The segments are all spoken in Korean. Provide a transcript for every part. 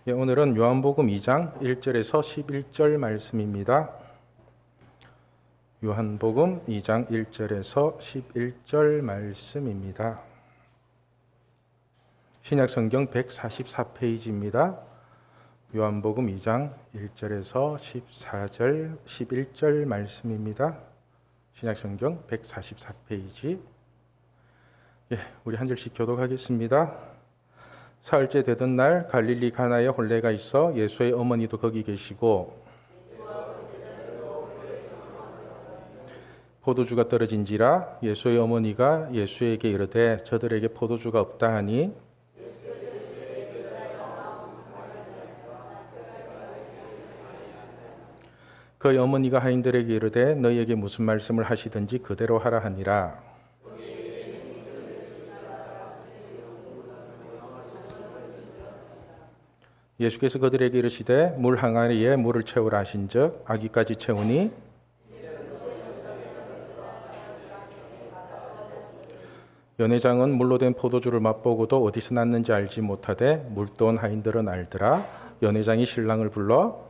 오늘은 요한복음 2장 1절에서 11절 말씀입니다. 요한복음 2장 1절에서 11절 말씀입니다. 신약성경 144페이지입니다. 요한복음 2장 1절에서 14절, 11절 말씀입니다. 신약성경 144페이지. 우리 한 절씩 교독하겠습니다. 사흘째 되던 날 갈릴리 가나에 혼례가 있어 예수의 어머니도 거기 계시고 포도주가 떨어진지라 예수의 어머니가 예수에게 이르되 저들에게 포도주가 없다 하니 그의 어머니가 하인들에게 이르되 너희에게 무슨 말씀을 하시든지 그대로 하라 하니라. 예수께서 그들에게 이르시되 물 항아리에 물을 채우라 하신즉 아기까지 채우니 연회장은 물로 된 포도주를 맛보고도 어디서 났는지 알지 못하되 물떠온 하인들은 알더라. 연회장이 신랑을 불러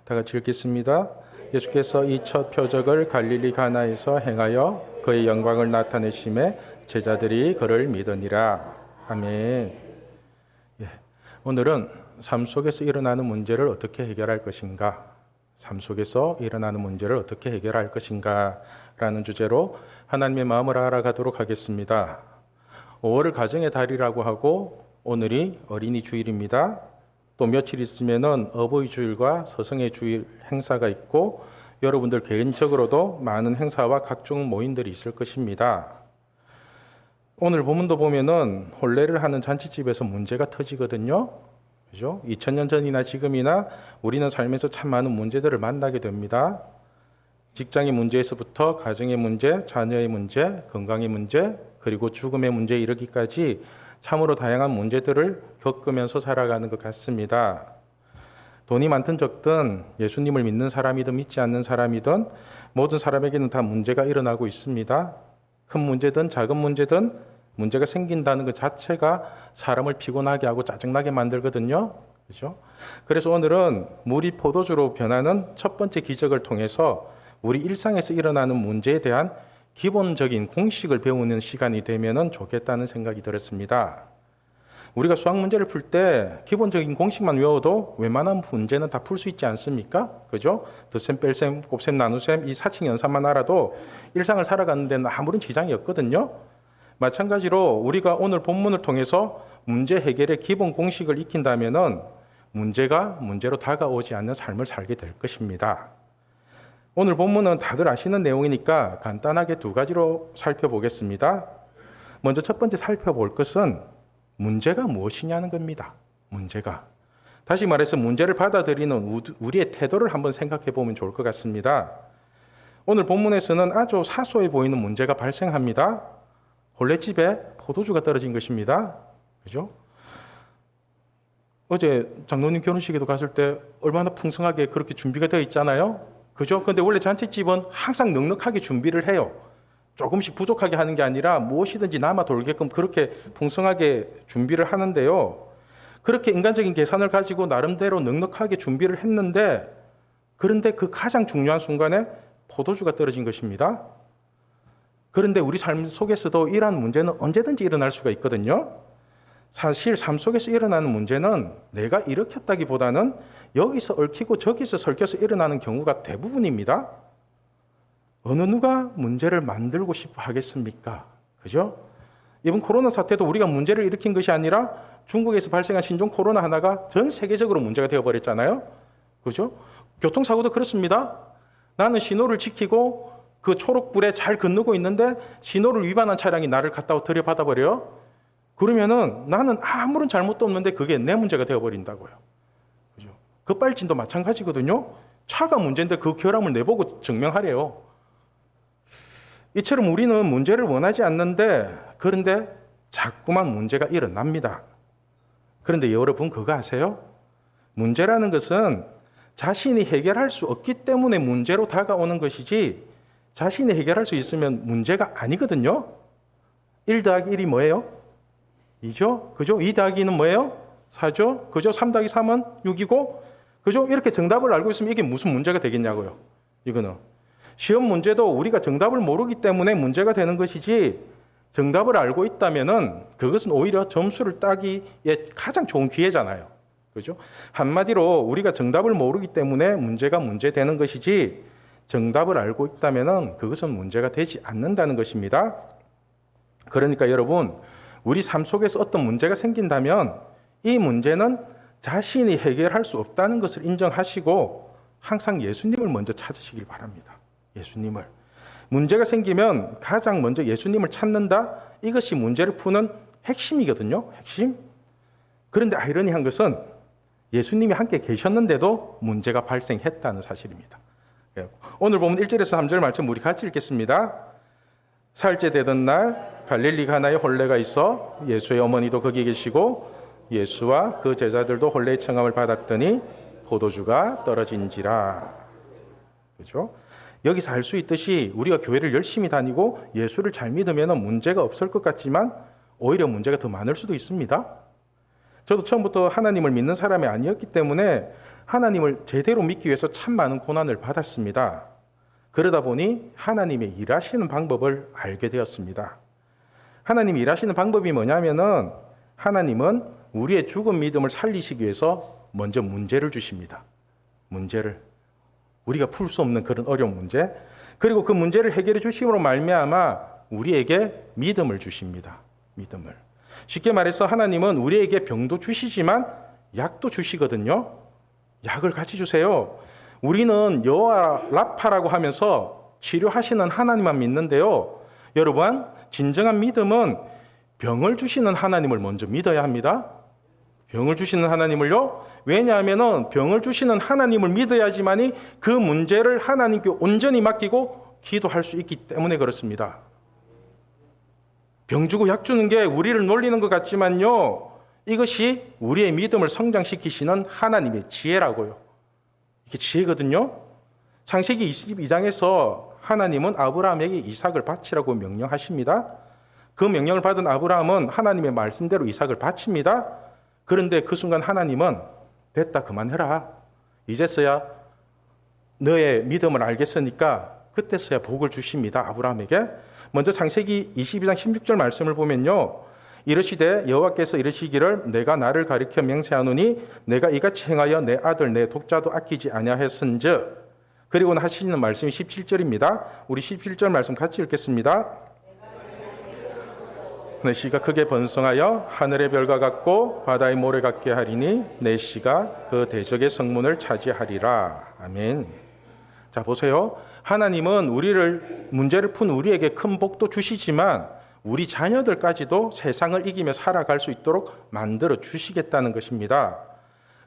다 같이 읽겠습니다. 예수께서 이 첫 표적을 갈릴리 가나에서 행하여 그의 영광을 나타내심에 제자들이 그를 믿으니라. 아멘. 오늘은 삶 속에서 일어나는 문제를 어떻게 해결할 것인가, 삶 속에서 일어나는 문제를 어떻게 해결할 것인가 라는 주제로 하나님의 마음을 알아가도록 하겠습니다. 5월을 가정의 달이라고 하고 오늘이 어린이 주일입니다. 또 며칠 있으면은 어버이 주일과 서성의 주일 행사가 있고 여러분들 개인적으로도 많은 행사와 각종 모임들이 있을 것입니다. 오늘 본문도 보면은 혼례를 하는 잔치집에서 문제가 터지거든요. 그죠? 2000년 전이나 지금이나 우리는 삶에서 참 많은 문제들을 만나게 됩니다. 직장의 문제에서부터 가정의 문제, 자녀의 문제, 건강의 문제, 그리고 죽음의 문제에 이르기까지 참으로 다양한 문제들을 겪으면서 살아가는 것 같습니다. 돈이 많든 적든 예수님을 믿는 사람이든 믿지 않는 사람이든 모든 사람에게는 다 문제가 일어나고 있습니다. 큰 문제든 작은 문제든 문제가 생긴다는 것 자체가 사람을 피곤하게 하고 짜증나게 만들거든요. 그렇죠? 그래서 오늘은 물이 포도주로 변하는 첫 번째 기적을 통해서 우리 일상에서 일어나는 문제에 대한 기본적인 공식을 배우는 시간이 되면 좋겠다는 생각이 들었습니다. 우리가 수학 문제를 풀 때 기본적인 공식만 외워도 웬만한 문제는 다 풀 수 있지 않습니까? 그죠? 덧셈, 뺄셈, 곱셈, 나눗셈 이 사칙 연산만 알아도 일상을 살아가는 데는 아무런 지장이 없거든요. 마찬가지로 우리가 오늘 본문을 통해서 문제 해결의 기본 공식을 익힌다면 문제가 문제로 다가오지 않는 삶을 살게 될 것입니다. 오늘 본문은 다들 아시는 내용이니까 간단하게 두 가지로 살펴보겠습니다. 먼저 첫 번째 살펴볼 것은 문제가 무엇이냐는 겁니다. 문제가. 다시 말해서 문제를 받아들이는 우리의 태도를 한번 생각해 보면 좋을 것 같습니다. 오늘 본문에서는 아주 사소해 보이는 문제가 발생합니다. 혼례집에 포도주가 떨어진 것입니다. 그죠? 어제 장로님 결혼식에도 갔을 때 얼마나 풍성하게 그렇게 준비가 되어 있잖아요. 그죠? 근데 원래 잔치집은 항상 넉넉하게 준비를 해요. 조금씩 부족하게 하는 게 아니라 무엇이든지 남아 돌게끔 그렇게 풍성하게 준비를 하는데요. 그렇게 인간적인 계산을 가지고 나름대로 넉넉하게 준비를 했는데 그런데 그 가장 중요한 순간에 포도주가 떨어진 것입니다. 그런데 우리 삶 속에서도 이러한 문제는 언제든지 일어날 수가 있거든요. 사실 삶 속에서 일어나는 문제는 내가 일으켰다기보다는 여기서 얽히고 저기서 설켜서 일어나는 경우가 대부분입니다. 어느 누가 문제를 만들고 싶어 하겠습니까? 그죠? 이번 코로나 사태도 우리가 문제를 일으킨 것이 아니라 중국에서 발생한 신종 코로나 하나가 전 세계적으로 문제가 되어버렸잖아요. 그죠? 교통사고도 그렇습니다. 나는 신호를 지키고 그 초록불에 잘 건너고 있는데 신호를 위반한 차량이 나를 갖다 들여받아버려요. 그러면은 나는 아무런 잘못도 없는데 그게 내 문제가 되어버린다고요. 그죠? 급발진도 마찬가지거든요. 차가 문제인데 그 결함을 내보고 증명하래요. 이처럼 우리는 문제를 원하지 않는데 그런데 자꾸만 문제가 일어납니다. 그런데 여러분 그거 아세요? 문제라는 것은 자신이 해결할 수 없기 때문에 문제로 다가오는 것이지 자신이 해결할 수 있으면 문제가 아니거든요. 1 더하기 1이 뭐예요? 2죠? 그죠? 2 더하기 2는 뭐예요? 4죠? 그죠? 3 더하기 3은 6이고, 그죠? 이렇게 정답을 알고 있으면 이게 무슨 문제가 되겠냐고요. 이거는. 시험 문제도 우리가 정답을 모르기 때문에 문제가 되는 것이지, 정답을 알고 있다면은 그것은 오히려 점수를 따기에 가장 좋은 기회잖아요. 그죠? 한마디로 우리가 정답을 모르기 때문에 문제가 문제되는 것이지, 정답을 알고 있다면은 그것은 문제가 되지 않는다는 것입니다. 그러니까 여러분, 우리 삶 속에서 어떤 문제가 생긴다면 이 문제는 자신이 해결할 수 없다는 것을 인정하시고 항상 예수님을 먼저 찾으시길 바랍니다. 예수님을. 문제가 생기면 가장 먼저 예수님을 찾는다. 이것이 문제를 푸는 핵심이거든요. 핵심. 그런데 아이러니한 것은 예수님이 함께 계셨는데도 문제가 발생했다는 사실입니다. 오늘 보면 1절에서 3절 말씀 우리 같이 읽겠습니다. 사흘째 되던 날 갈릴리 가나에 혼례가 있어 예수의 어머니도 거기 계시고 예수와 그 제자들도 혼례의 청함을 받았더니 포도주가 떨어진지라. 그죠? 여기서 알 수 있듯이 우리가 교회를 열심히 다니고 예수를 잘 믿으면 문제가 없을 것 같지만 오히려 문제가 더 많을 수도 있습니다. 저도 처음부터 하나님을 믿는 사람이 아니었기 때문에 하나님을 제대로 믿기 위해서 참 많은 고난을 받았습니다. 그러다 보니 하나님의 일하시는 방법을 알게 되었습니다. 하나님이 일하시는 방법이 뭐냐면은 하나님은 우리의 죽은 믿음을 살리시기 위해서 먼저 문제를 주십니다. 문제를. 우리가 풀 수 없는 그런 어려운 문제. 그리고 그 문제를 해결해 주심으로 말미암아 우리에게 믿음을 주십니다. 믿음을. 쉽게 말해서 하나님은 우리에게 병도 주시지만 약도 주시거든요. 약을 같이 주세요. 우리는 여호와 라파라고 하면서 치료하시는 하나님만 믿는데요. 여러분, 진정한 믿음은 병을 주시는 하나님을 먼저 믿어야 합니다. 병을 주시는 하나님을요. 왜냐하면 병을 주시는 하나님을 믿어야지만이 그 문제를 하나님께 온전히 맡기고 기도할 수 있기 때문에 그렇습니다. 병 주고 약 주는 게 우리를 놀리는 것 같지만요. 이것이 우리의 믿음을 성장시키시는 하나님의 지혜라고요. 이게 지혜거든요. 창세기 22장에서 하나님은 아브라함에게 이삭을 바치라고 명령하십니다. 그 명령을 받은 아브라함은 하나님의 말씀대로 이삭을 바칩니다. 그런데 그 순간 하나님은 됐다, 그만해라. 이제서야 너의 믿음을 알겠으니까 그때서야 복을 주십니다. 아브라함에게. 먼저 창세기 22장 16절 말씀을 보면요. 이르시되 여호와께서 이르시기를 내가 나를 가리켜 맹세하노니 내가 이같이 행하여 내 아들 내 독자도 아끼지 아니하였은즉. 그리고 하시는 말씀이 17절입니다. 우리 17절 말씀 같이 읽겠습니다. 내 씨가 크게 번성하여 하늘의 별과 같고 바다의 모래 같게 하리니 내 씨가 그 대적의 성문을 차지하리라. 아멘. 자, 보세요. 하나님은 문제를 푼 우리에게 큰 복도 주시지만 우리 자녀들까지도 세상을 이기며 살아갈 수 있도록 만들어 주시겠다는 것입니다.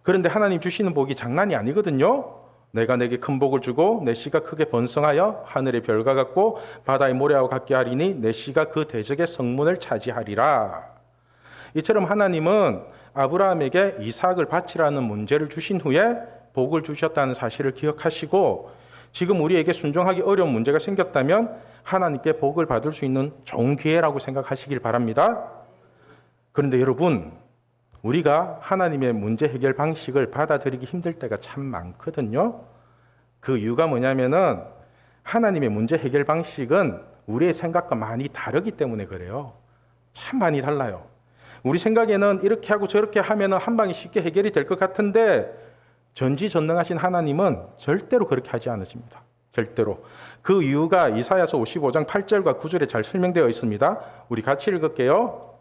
그런데 하나님 주시는 복이 장난이 아니거든요. 내가 내게 큰 복을 주고 내 씨가 크게 번성하여 하늘의 별과 같고 바다의 모래와 같게 하리니 내 씨가 그 대적의 성문을 차지하리라. 이처럼 하나님은 아브라함에게 이삭을 바치라는 문제를 주신 후에 복을 주셨다는 사실을 기억하시고 지금 우리에게 순종하기 어려운 문제가 생겼다면 하나님께 복을 받을 수 있는 좋은 기회라고 생각하시길 바랍니다. 그런데 여러분, 우리가 하나님의 문제 해결 방식을 받아들이기 힘들 때가 참 많거든요. 그 이유가 뭐냐면은 하나님의 문제 해결 방식은 우리의 생각과 많이 다르기 때문에 그래요. 참 많이 달라요. 우리 생각에는 이렇게 하고 저렇게 하면은 한 방에 쉽게 해결이 될 것 같은데 전지전능하신 하나님은 절대로 그렇게 하지 않으십니다. 절대로. 그 이유가 이사야서 55장 8절과 9절에 잘 설명되어 있습니다. 우리 같이 읽을게요.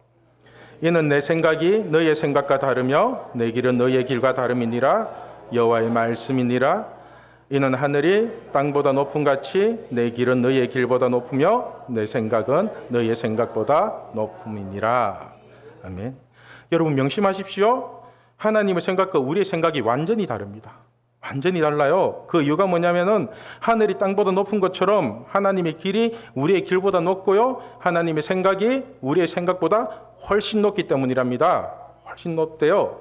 이는 내 생각이 너희의 생각과 다르며 내 길은 너희의 길과 다름이니라. 여호와의 말씀이니라. 이는 하늘이 땅보다 높음 같이 내 길은 너희의 길보다 높으며 내 생각은 너희의 생각보다 높음이니라. 아멘. 여러분 명심하십시오. 하나님의 생각과 우리의 생각이 완전히 다릅니다. 완전히 달라요. 그 이유가 뭐냐면은 하늘이 땅보다 높은 것처럼 하나님의 길이 우리의 길보다 높고요. 하나님의 생각이 우리의 생각보다 훨씬 높기 때문이랍니다. 훨씬 높대요.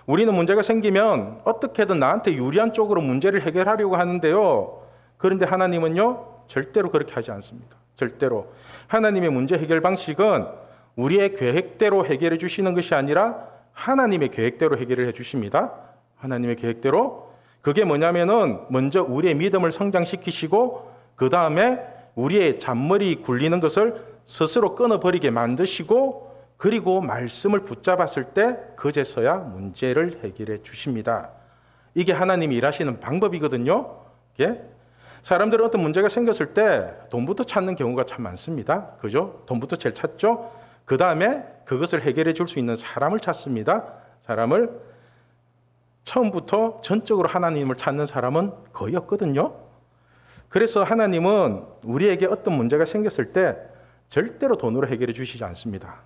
우리는 문제가 생기면 어떻게든 나한테 유리한 쪽으로 문제를 해결하려고 하는데요. 그런데 하나님은요, 절대로 그렇게 하지 않습니다. 절대로. 하나님의 문제 해결 방식은 우리의 계획대로 해결해 주시는 것이 아니라 하나님의 계획대로 해결을 해 주십니다. 하나님의 계획대로. 그게 뭐냐면은 먼저 우리의 믿음을 성장시키시고 그 다음에 우리의 잔머리 굴리는 것을 스스로 끊어버리게 만드시고 그리고 말씀을 붙잡았을 때 그제서야 문제를 해결해 주십니다. 이게 하나님이 일하시는 방법이거든요. 예? 사람들은 어떤 문제가 생겼을 때 돈부터 찾는 경우가 참 많습니다. 그죠? 돈부터 제일 찾죠. 그 다음에 그것을 해결해 줄 수 있는 사람을 찾습니다. 사람을. 처음부터 전적으로 하나님을 찾는 사람은 거의 없거든요. 그래서 하나님은 우리에게 어떤 문제가 생겼을 때 절대로 돈으로 해결해 주시지 않습니다.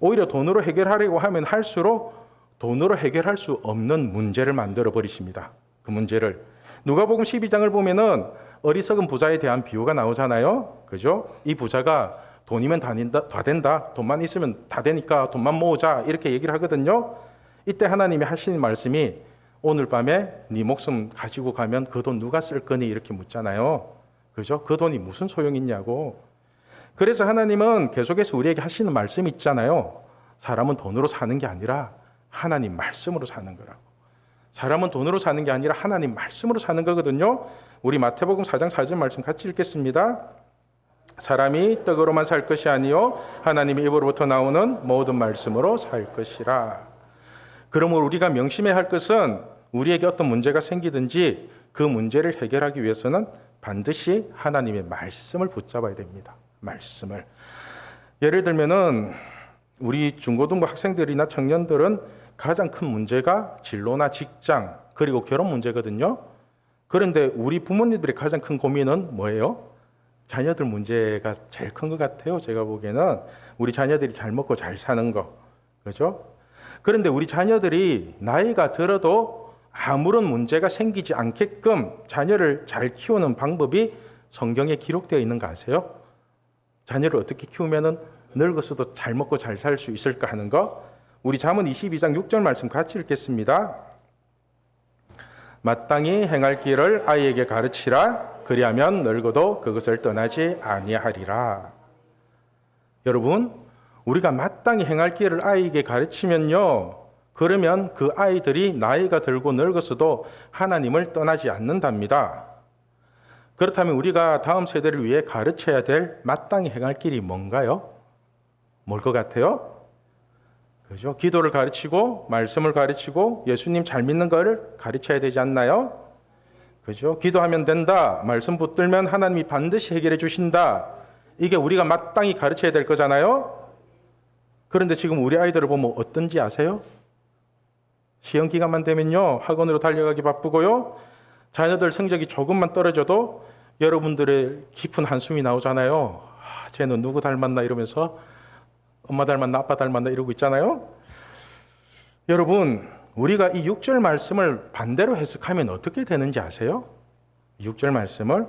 오히려 돈으로 해결하려고 하면 할수록 돈으로 해결할 수 없는 문제를 만들어 버리십니다. 그 문제를. 누가복음 12장을 보면은 어리석은 부자에 대한 비유가 나오잖아요. 그죠? 이 부자가 돈이면 다 된다. 돈만 있으면 다 되니까 돈만 모으자. 이렇게 얘기를 하거든요. 이때 하나님이 하시는 말씀이 오늘 밤에 네 목숨 가지고 가면 그 돈 누가 쓸 거니? 이렇게 묻잖아요. 그죠? 그 돈이 무슨 소용 있냐고. 그래서 하나님은 계속해서 우리에게 하시는 말씀이 있잖아요. 사람은 돈으로 사는 게 아니라 하나님 말씀으로 사는 거라고. 사람은 돈으로 사는 게 아니라 하나님 말씀으로 사는 거거든요. 우리 마태복음 4장 4절 말씀 같이 읽겠습니다. 사람이 떡으로만 살 것이 아니요 하나님의 입으로부터 나오는 모든 말씀으로 살 것이라. 그러므로 우리가 명심해야 할 것은 우리에게 어떤 문제가 생기든지 그 문제를 해결하기 위해서는 반드시 하나님의 말씀을 붙잡아야 됩니다. 말씀을. 예를 들면은 우리 중고등부 학생들이나 청년들은 가장 큰 문제가 진로나 직장 그리고 결혼 문제거든요. 그런데 우리 부모님들의 가장 큰 고민은 뭐예요? 자녀들 문제가 제일 큰 것 같아요. 제가 보기에는 우리 자녀들이 잘 먹고 잘 사는 거. 그렇죠? 그런데 우리 자녀들이 나이가 들어도 아무런 문제가 생기지 않게끔 자녀를 잘 키우는 방법이 성경에 기록되어 있는 거 아세요? 자녀를 어떻게 키우면은 늙어서도 잘 먹고 잘 살 수 있을까 하는 거. 우리 잠언 22장 6절 말씀 같이 읽겠습니다. 마땅히 행할 길을 아이에게 가르치라. 그리하면 늙어도 그것을 떠나지 아니하리라. 여러분, 우리가 마땅히 행할 길을 아이에게 가르치면요, 그러면 그 아이들이 나이가 들고 늙었어도 하나님을 떠나지 않는답니다. 그렇다면 우리가 다음 세대를 위해 가르쳐야 될 마땅히 행할 길이 뭔가요? 뭘 것 같아요? 그죠? 기도를 가르치고 말씀을 가르치고 예수님 잘 믿는 걸 가르쳐야 되지 않나요? 그죠? 기도하면 된다. 말씀 붙들면 하나님이 반드시 해결해 주신다. 이게 우리가 마땅히 가르쳐야 될 거잖아요. 그런데 지금 우리 아이들을 보면 어떤지 아세요? 시험 기간만 되면요, 학원으로 달려가기 바쁘고요. 자녀들 성적이 조금만 떨어져도 여러분들의 깊은 한숨이 나오잖아요. 쟤는 누구 닮았나 이러면서 엄마 닮았나 아빠 닮았나 이러고 있잖아요. 여러분, 우리가 이 6절 말씀을 반대로 해석하면 어떻게 되는지 아세요? 6절 말씀을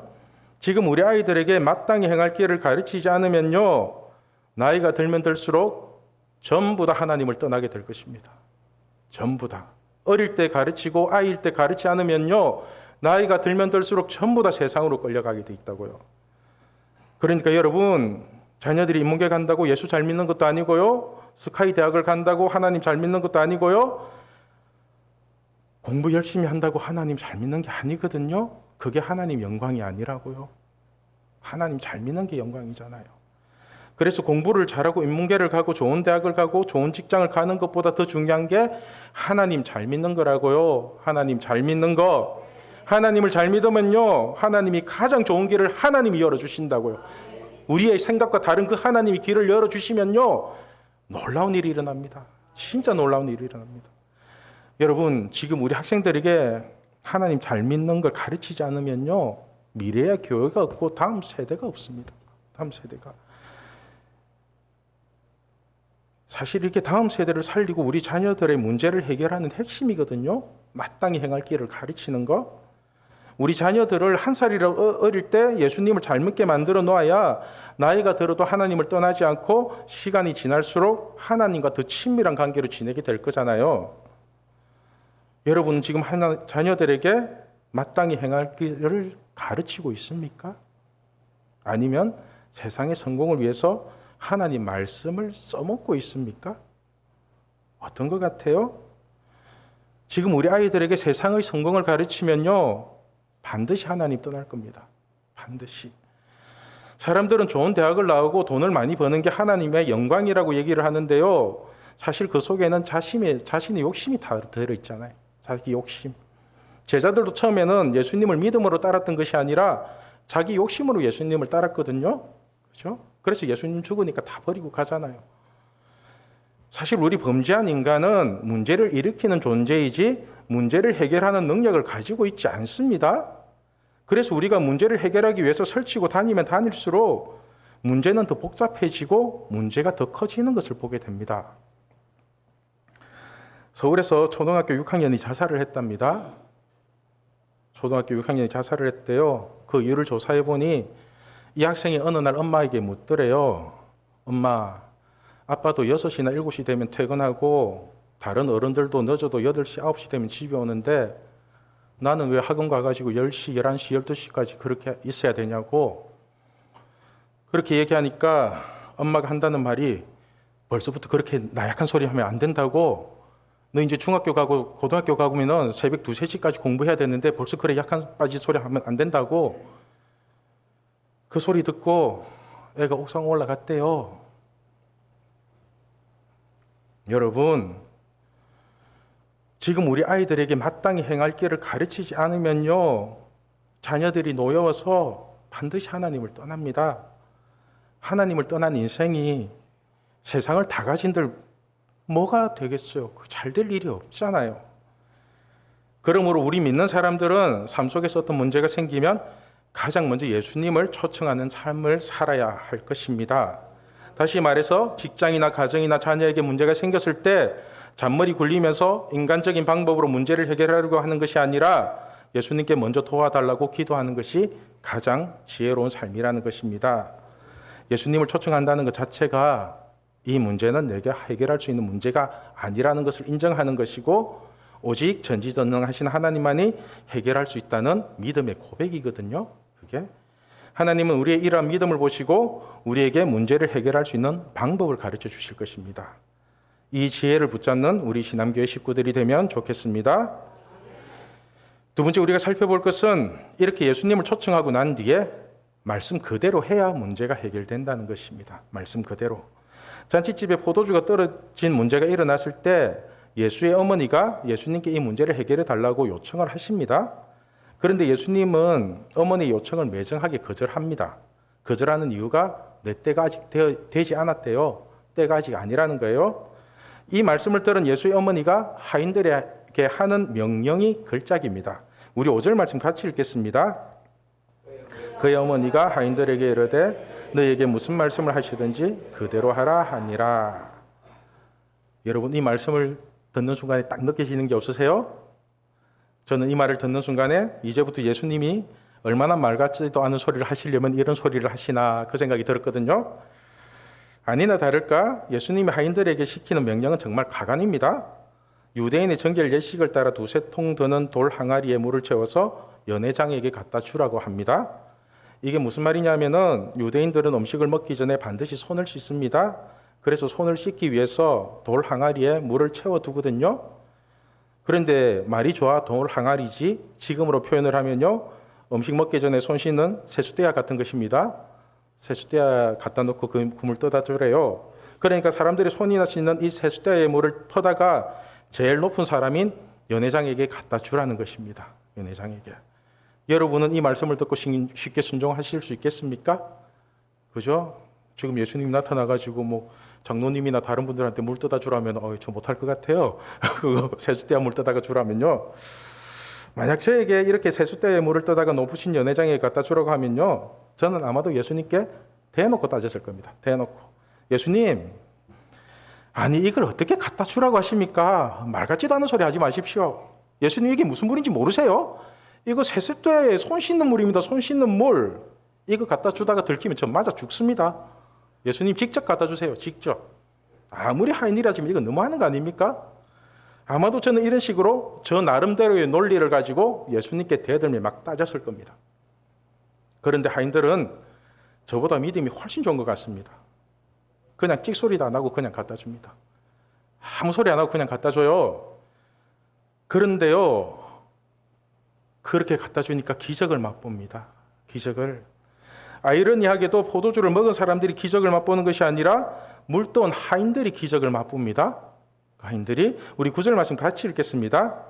지금 우리 아이들에게 마땅히 행할 길을 가르치지 않으면요, 나이가 들면 들수록 전부 다 하나님을 떠나게 될 것입니다. 전부 다. 어릴 때 가르치고 아이일 때 가르치지 않으면요, 나이가 들면 들수록 전부 다 세상으로 끌려가게 돼 있다고요. 그러니까 여러분, 자녀들이 인문계 간다고 예수 잘 믿는 것도 아니고요, 스카이 대학을 간다고 하나님 잘 믿는 것도 아니고요, 공부 열심히 한다고 하나님 잘 믿는 게 아니거든요. 그게 하나님 영광이 아니라고요. 하나님 잘 믿는 게 영광이잖아요. 그래서 공부를 잘하고 인문계를 가고 좋은 대학을 가고 좋은 직장을 가는 것보다 더 중요한 게 하나님 잘 믿는 거라고요. 하나님 잘 믿는 거. 하나님을 잘 믿으면요, 하나님이 가장 좋은 길을 하나님이 열어주신다고요. 우리의 생각과 다른 그 하나님이 길을 열어주시면요, 놀라운 일이 일어납니다. 진짜 놀라운 일이 일어납니다. 여러분, 지금 우리 학생들에게 하나님 잘 믿는 걸 가르치지 않으면요, 미래의 교회가 없고 다음 세대가 없습니다. 다음 세대가. 사실 이렇게 다음 세대를 살리고 우리 자녀들의 문제를 해결하는 핵심이거든요. 마땅히 행할 길을 가르치는 거. 우리 자녀들을 한 살이라도 어릴 때 예수님을 잘 믿게 만들어 놓아야 나이가 들어도 하나님을 떠나지 않고 시간이 지날수록 하나님과 더 친밀한 관계로 지내게 될 거잖아요. 여러분, 지금 자녀들에게 마땅히 행할 길을 가르치고 있습니까? 아니면 세상의 성공을 위해서 하나님 말씀을 써먹고 있습니까? 어떤 것 같아요? 지금 우리 아이들에게 세상의 성공을 가르치면요, 반드시 하나님 떠날 겁니다. 반드시. 사람들은 좋은 대학을 나오고 돈을 많이 버는 게 하나님의 영광이라고 얘기를 하는데요, 사실 그 속에는 자신의 욕심이 다 들어있잖아요. 자기 욕심. 제자들도 처음에는 예수님을 믿음으로 따랐던 것이 아니라 자기 욕심으로 예수님을 따랐거든요. 그렇죠? 그래서 예수님 죽으니까 다 버리고 가잖아요. 사실 우리 범죄한 인간은 문제를 일으키는 존재이지 문제를 해결하는 능력을 가지고 있지 않습니다. 그래서 우리가 문제를 해결하기 위해서 설치고 다니면 다닐수록 문제는 더 복잡해지고 문제가 더 커지는 것을 보게 됩니다. 서울에서 초등학교 6학년이 자살을 했답니다. 초등학교 6학년이 자살을 했대요. 그 이유를 조사해 보니 이 학생이 어느 날 엄마에게 묻더래요. 엄마, 아빠도 6시나 7시 되면 퇴근하고 다른 어른들도 늦어도 8시, 9시 되면 집에 오는데 나는 왜 학원 가가지고 10시, 11시, 12시까지 그렇게 있어야 되냐고. 그렇게 얘기하니까 엄마가 한다는 말이 벌써부터 그렇게 나약한 소리 하면 안 된다고. 너 이제 중학교 가고 고등학교 가면은 새벽 2, 3시까지 공부해야 되는데 벌써 그래 약한 빠진 소리 하면 안 된다고. 그 소리 듣고 애가 옥상 올라갔대요. 여러분, 지금 우리 아이들에게 마땅히 행할 길을 가르치지 않으면요, 자녀들이 노여워서 반드시 하나님을 떠납니다. 하나님을 떠난 인생이 세상을 다 가진들 뭐가 되겠어요? 잘 될 일이 없잖아요. 그러므로 우리 믿는 사람들은 삶 속에서 어떤 문제가 생기면 가장 먼저 예수님을 초청하는 삶을 살아야 할 것입니다. 다시 말해서 직장이나 가정이나 자녀에게 문제가 생겼을 때 잔머리 굴리면서 인간적인 방법으로 문제를 해결하려고 하는 것이 아니라 예수님께 먼저 도와달라고 기도하는 것이 가장 지혜로운 삶이라는 것입니다. 예수님을 초청한다는 것 자체가 이 문제는 내게 해결할 수 있는 문제가 아니라는 것을 인정하는 것이고 오직 전지전능하신 하나님만이 해결할 수 있다는 믿음의 고백이거든요. 그게 하나님은 우리의 이러한 믿음을 보시고 우리에게 문제를 해결할 수 있는 방법을 가르쳐 주실 것입니다. 이 지혜를 붙잡는 우리 신암교회 식구들이 되면 좋겠습니다. 두 번째 우리가 살펴볼 것은 이렇게 예수님을 초청하고 난 뒤에 말씀 그대로 해야 문제가 해결된다는 것입니다. 말씀 그대로. 잔치집에 포도주가 떨어진 문제가 일어났을 때 예수의 어머니가 예수님께 이 문제를 해결해 달라고 요청을 하십니다. 그런데 예수님은 어머니의 요청을 매정하게 거절합니다. 거절하는 이유가 내 때가 아직 되지 않았대요. 때가 아직 아니라는 거예요. 이 말씀을 들은 예수의 어머니가 하인들에게 하는 명령이 걸작입니다. 우리 5절 말씀 같이 읽겠습니다. 그의 어머니가 하인들에게 이르되 너에게 무슨 말씀을 하시든지 그대로 하라 하니라. 여러분, 이 말씀을 듣는 순간에 딱 느껴지는 게 없으세요? 저는 이 말을 듣는 순간에 이제부터 예수님이 얼마나 말 같지도 않은 소리를 하시려면 이런 소리를 하시나 그 생각이 들었거든요. 아니나 다를까 예수님이 하인들에게 시키는 명령은 정말 가관입니다. 유대인의 정결 예식을 따라 2-3통 드는 돌 항아리에 물을 채워서 연회장에게 갖다 주라고 합니다. 이게 무슨 말이냐면은 유대인들은 음식을 먹기 전에 반드시 손을 씻습니다. 그래서 손을 씻기 위해서 돌 항아리에 물을 채워두거든요. 그런데 말이 좋아 돌 항아리지 지금으로 표현을 하면요, 음식 먹기 전에 손 씻는 세숫대야 같은 것입니다. 세숫대야 갖다 놓고 그 물 떠다 주래요. 그러니까 사람들이 손이나 씻는 이 세숫대야의 물을 퍼다가 제일 높은 사람인 연회장에게 갖다 주라는 것입니다. 연회장에게. 여러분은 이 말씀을 듣고 쉽게 순종하실 수 있겠습니까? 그죠? 지금 예수님이 나타나가지고 뭐 장로님이나 다른 분들한테 물 떠다 주라면 저 못할 것 같아요. 그거 세숫대야 물 떠다가 주라면요. 만약 저에게 이렇게 세숫대에 물을 떠다가 높으신 연회장에 갖다 주라고 하면요, 저는 아마도 예수님께 대놓고 따졌을 겁니다. 대놓고. 예수님, 아니 이걸 어떻게 갖다 주라고 하십니까? 말 같지도 않은 소리 하지 마십시오. 예수님 이게 무슨 물인지 모르세요? 이거 세숫대에 손 씻는 물입니다. 손 씻는 물. 이거 갖다 주다가 들키면 저 맞아 죽습니다. 예수님 직접 갖다 주세요. 직접. 아무리 하인이라지만 이거 너무하는 거 아닙니까? 아마도 저는 이런 식으로 저 나름대로의 논리를 가지고 예수님께 대들며 막 따졌을 겁니다. 그런데 하인들은 저보다 믿음이 훨씬 좋은 것 같습니다. 그냥 찍소리도 안 하고 그냥 갖다 줍니다. 아무 소리 안 하고 그냥 갖다 줘요. 그런데요, 그렇게 갖다 주니까 기적을 맛봅니다. 기적을. 아이러니하게도 포도주를 먹은 사람들이 기적을 맛보는 것이 아니라 물떠온 하인들이 기적을 맛봅니다. 하인들이. 우리 9절 말씀 같이 읽겠습니다.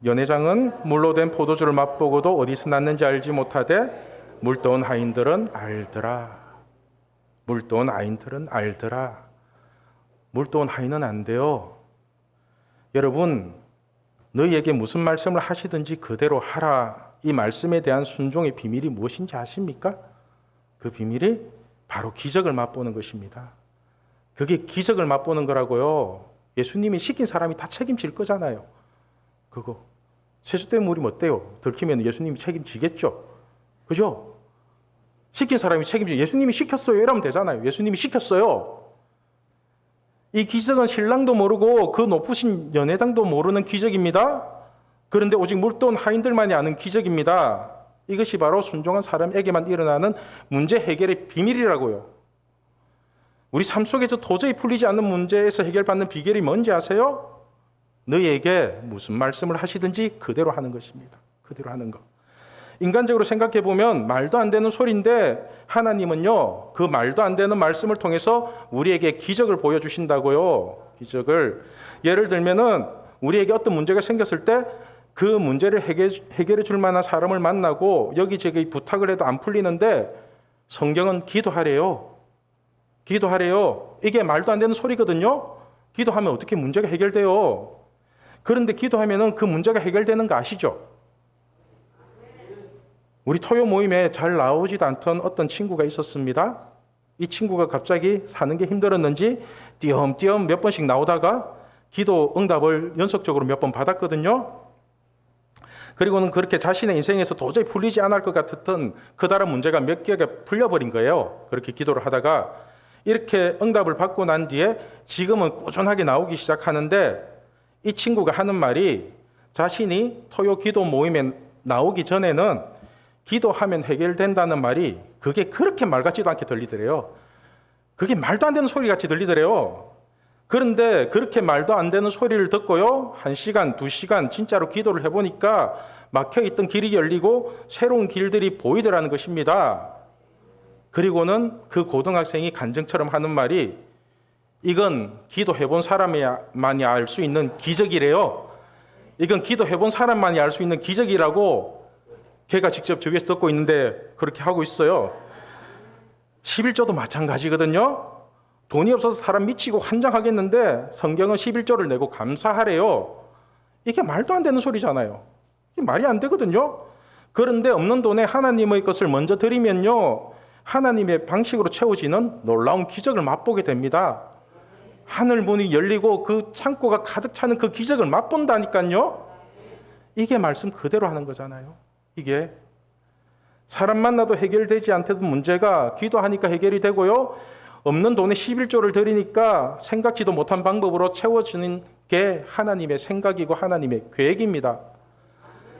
연회장은 물로 된 포도주를 맛보고도 어디서 났는지 알지 못하되 물떠온 하인들은 알더라. 물떠온 하인들은 알더라. 물떠온 하인은 안 돼요. 여러분, 너희에게 무슨 말씀을 하시든지 그대로 하라. 이 말씀에 대한 순종의 비밀이 무엇인지 아십니까? 그 비밀이 바로 기적을 맛보는 것입니다. 그게 기적을 맛보는 거라고요. 예수님이 시킨 사람이 다 책임질 거잖아요. 그거. 세숫대 물이면 어때요? 들키면 예수님이 책임지겠죠? 그죠? 시킨 사람이 책임지죠. 예수님이 시켰어요. 이러면 되잖아요. 예수님이 시켰어요. 이 기적은 신랑도 모르고 그 높으신 연회당도 모르는 기적입니다. 그런데 오직 물떠온 하인들만이 아는 기적입니다. 이것이 바로 순종한 사람에게만 일어나는 문제 해결의 비밀이라고요. 우리 삶 속에서 도저히 풀리지 않는 문제에서 해결받는 비결이 뭔지 아세요? 너희에게 무슨 말씀을 하시든지 그대로 하는 것입니다. 그대로 하는 것. 인간적으로 생각해 보면 말도 안 되는 소리인데 하나님은요, 그 말도 안 되는 말씀을 통해서 우리에게 기적을 보여주신다고요. 기적을. 예를 들면은 우리에게 어떤 문제가 생겼을 때 그 문제를 해결해 줄 만한 사람을 만나고 여기저기 부탁을 해도 안 풀리는데 성경은 기도하래요. 기도하래요. 이게 말도 안 되는 소리거든요. 기도하면 어떻게 문제가 해결돼요? 그런데 기도하면은 그 문제가 해결되는 거 아시죠? 우리 토요 모임에 잘 나오지도 않던 어떤 친구가 있었습니다. 이 친구가 갑자기 사는 게 힘들었는지 띄엄띄엄 몇 번씩 나오다가 기도 응답을 연속적으로 몇 번 받았거든요. 그리고는 그렇게 자신의 인생에서 도저히 풀리지 않을 것 같았던 그다란 문제가 몇 개가 풀려버린 거예요. 그렇게 기도를 하다가 이렇게 응답을 받고 난 뒤에 지금은 꾸준하게 나오기 시작하는데 이 친구가 하는 말이 자신이 토요 기도 모임에 나오기 전에는 기도하면 해결된다는 말이 그게 그렇게 말 같지도 않게 들리더래요. 그게 말도 안 되는 소리 같이 들리더래요. 그런데 그렇게 말도 안 되는 소리를 듣고요, 1시간, 2시간 진짜로 기도를 해보니까 막혀있던 길이 열리고 새로운 길들이 보이더라는 것입니다. 그리고는 그 고등학생이 간증처럼 하는 말이 이건 기도해본 사람만이 알 수 있는 기적이래요. 이건 기도해본 사람만이 알 수 있는 기적이라고 걔가 직접 저기에서 듣고 있는데 그렇게 하고 있어요. 11조도 마찬가지거든요. 돈이 없어서 사람 미치고 환장하겠는데 성경은 11조를 내고 감사하래요. 이게 말도 안 되는 소리잖아요. 이게 말이 안 되거든요. 그런데 없는 돈에 하나님의 것을 먼저 드리면요, 하나님의 방식으로 채워지는 놀라운 기적을 맛보게 됩니다. 하늘 문이 열리고 그 창고가 가득 차는 그 기적을 맛본다니까요. 이게 말씀 그대로 하는 거잖아요. 이게 사람 만나도 해결되지 않던 문제가 기도하니까 해결이 되고요, 없는 돈에 11조를 드리니까 생각지도 못한 방법으로 채워지는 게 하나님의 생각이고 하나님의 계획입니다.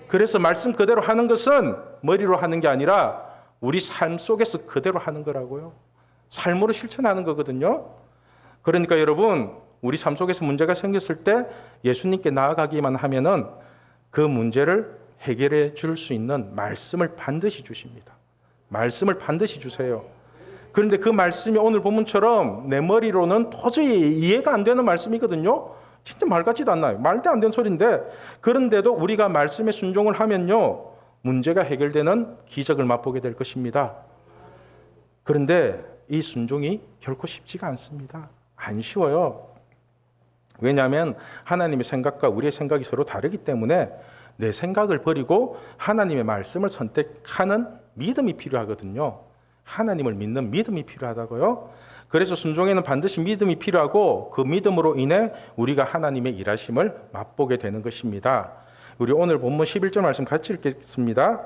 그래서 말씀 그대로 하는 것은 머리로 하는 게 아니라 우리 삶 속에서 그대로 하는 거라고요. 삶으로 실천하는 거거든요. 그러니까 여러분, 우리 삶 속에서 문제가 생겼을 때 예수님께 나아가기만 하면은 그 문제를 해결해 줄 수 있는 말씀을 반드시 주십니다. 말씀을 반드시 주세요. 그런데 그 말씀이 오늘 본문처럼 내 머리로는 도저히 이해가 안 되는 말씀이거든요. 진짜 말 같지도 않나요? 말도 안 되는 소리인데, 그런데도 우리가 말씀에 순종을 하면요, 문제가 해결되는 기적을 맛보게 될 것입니다. 그런데 이 순종이 결코 쉽지가 않습니다. 안 쉬워요. 왜냐하면 하나님의 생각과 우리의 생각이 서로 다르기 때문에 내 생각을 버리고 하나님의 말씀을 선택하는 믿음이 필요하거든요. 하나님을 믿는 믿음이 필요하다고요. 그래서 순종에는 반드시 믿음이 필요하고 그 믿음으로 인해 우리가 하나님의 일하심을 맛보게 되는 것입니다. 우리 오늘 본문 11절 말씀 같이 읽겠습니다.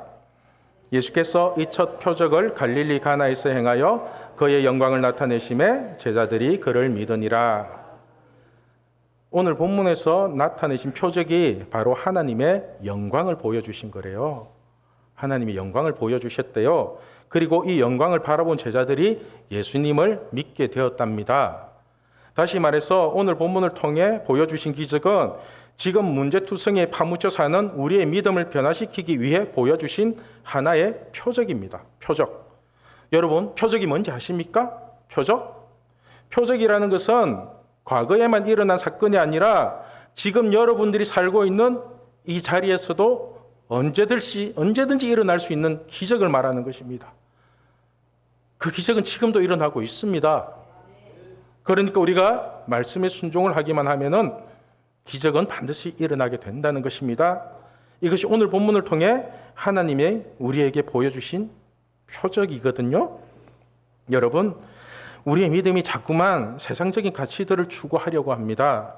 예수께서 이 첫 표적을 갈릴리 가나에서 행하여 그의 영광을 나타내심에 제자들이 그를 믿으니라. 오늘 본문에서 나타내신 표적이 바로 하나님의 영광을 보여주신 거래요. 하나님의 영광을 보여주셨대요. 그리고 이 영광을 바라본 제자들이 예수님을 믿게 되었답니다. 다시 말해서 오늘 본문을 통해 보여주신 기적은 지금 문제투성이에 파묻혀 사는 우리의 믿음을 변화시키기 위해 보여주신 하나의 표적입니다. 표적. 여러분, 표적이 뭔지 아십니까? 표적? 표적이라는 것은 과거에만 일어난 사건이 아니라 지금 여러분들이 살고 있는 이 자리에서도 언제든지 일어날 수 있는 기적을 말하는 것입니다. 그 기적은 지금도 일어나고 있습니다. 그러니까 우리가 말씀에 순종을 하기만 하면은 기적은 반드시 일어나게 된다는 것입니다. 이것이 오늘 본문을 통해 하나님의 우리에게 보여주신 표적이거든요. 여러분, 우리의 믿음이 자꾸만 세상적인 가치들을 추구하려고 합니다.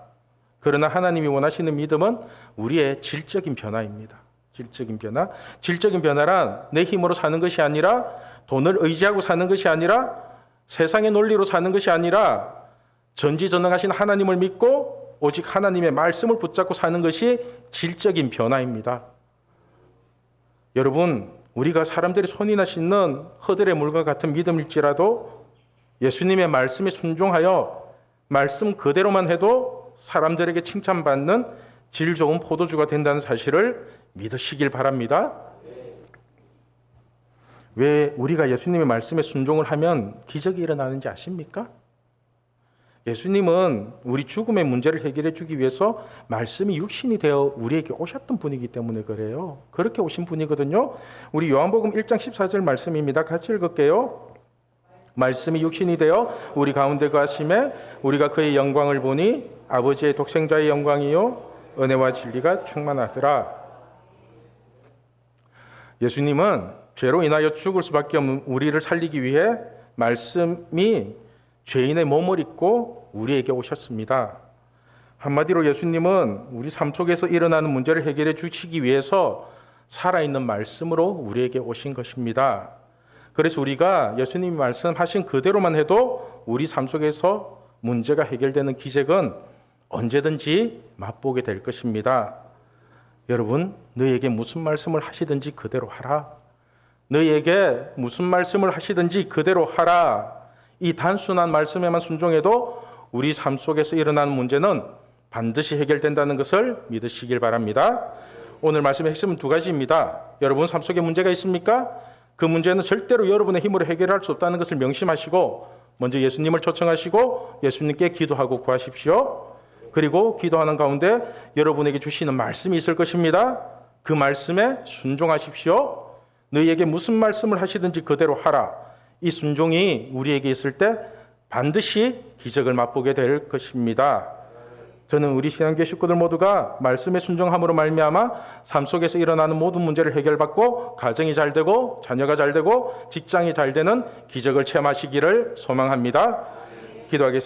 그러나 하나님이 원하시는 믿음은 우리의 질적인 변화입니다. 질적인 변화. 질적인 변화란 내 힘으로 사는 것이 아니라, 돈을 의지하고 사는 것이 아니라, 세상의 논리로 사는 것이 아니라 전지전능하신 하나님을 믿고 오직 하나님의 말씀을 붙잡고 사는 것이 질적인 변화입니다. 여러분, 우리가 사람들이 손이나 씻는 허들의 물과 같은 믿음일지라도 예수님의 말씀에 순종하여 말씀 그대로만 해도 사람들에게 칭찬받는 질 좋은 포도주가 된다는 사실을 믿으시길 바랍니다. 왜 우리가 예수님의 말씀에 순종을 하면 기적이 일어나는지 아십니까? 예수님은 우리 죽음의 문제를 해결해 주기 위해서 말씀이 육신이 되어 우리에게 오셨던 분이기 때문에 그래요. 그렇게 오신 분이거든요. 우리 요한복음 1장 14절 말씀입니다. 같이 읽을게요. 말씀이 육신이 되어 우리 가운데 거하심에 우리가 그의 영광을 보니 아버지의 독생자의 영광이요 은혜와 진리가 충만하더라. 예수님은 죄로 인하여 죽을 수밖에 없는 우리를 살리기 위해 말씀이 죄인의 몸을 입고 우리에게 오셨습니다. 한마디로 예수님은 우리 삶 속에서 일어나는 문제를 해결해 주시기 위해서 살아있는 말씀으로 우리에게 오신 것입니다. 그래서 우리가 예수님이 말씀하신 그대로만 해도 우리 삶 속에서 문제가 해결되는 기적은 언제든지 맛보게 될 것입니다. 여러분, 너희에게 무슨 말씀을 하시든지 그대로 하라. 너희에게 무슨 말씀을 하시든지 그대로 하라. 이 단순한 말씀에만 순종해도 우리 삶 속에서 일어나는 문제는 반드시 해결된다는 것을 믿으시길 바랍니다. 오늘 말씀의 핵심은 두 가지입니다. 여러분 삶 속에 문제가 있습니까? 그 문제는 절대로 여러분의 힘으로 해결할 수 없다는 것을 명심하시고 먼저 예수님을 초청하시고 예수님께 기도하고 구하십시오. 그리고 기도하는 가운데 여러분에게 주시는 말씀이 있을 것입니다. 그 말씀에 순종하십시오. 너희에게 무슨 말씀을 하시든지 그대로 하라. 이 순종이 우리에게 있을 때 반드시 기적을 맛보게 될 것입니다. 저는 우리 신앙교회 식구들 모두가 말씀에 순종함으로 말미암아 삶 속에서 일어나는 모든 문제를 해결받고 가정이 잘 되고 자녀가 잘 되고 직장이 잘 되는 기적을 체험하시기를 소망합니다. 기도하겠습니다.